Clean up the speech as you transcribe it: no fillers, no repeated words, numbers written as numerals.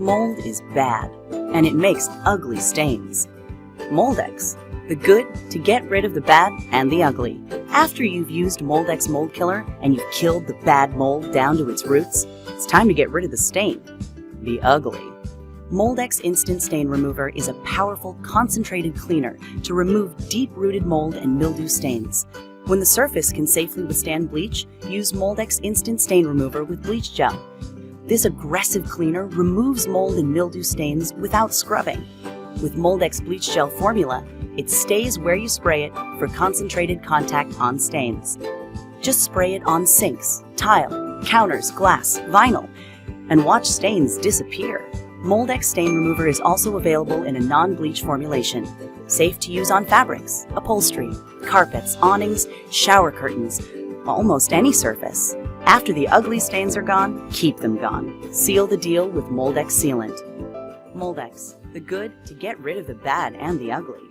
Mold is bad, and it makes ugly stains. Moldex, the good to get rid of the bad and the ugly. After you've used Moldex Mold Killer and you've killed the bad mold down to its roots, it's time to get rid of the stain, the ugly. Moldex Instant Stain Remover is a powerful, concentrated cleaner to remove deep-rooted mold and mildew stains. When the surface can safely withstand bleach, use Moldex Instant Stain Remover with bleach gel. This aggressive cleaner removes mold and mildew stains without scrubbing. With Moldex Bleach Gel formula, it stays where you spray it for concentrated contact on stains. Just spray it on sinks, tile, counters, glass, vinyl, and watch stains disappear. Moldex Stain Remover is also available in a non-bleach formulation, safe to use on fabrics, upholstery, carpets, awnings, shower curtains, almost any surface. After the ugly stains are gone, keep them gone. Seal the deal with Moldex Sealant. Moldex, the good to get rid of the bad and the ugly.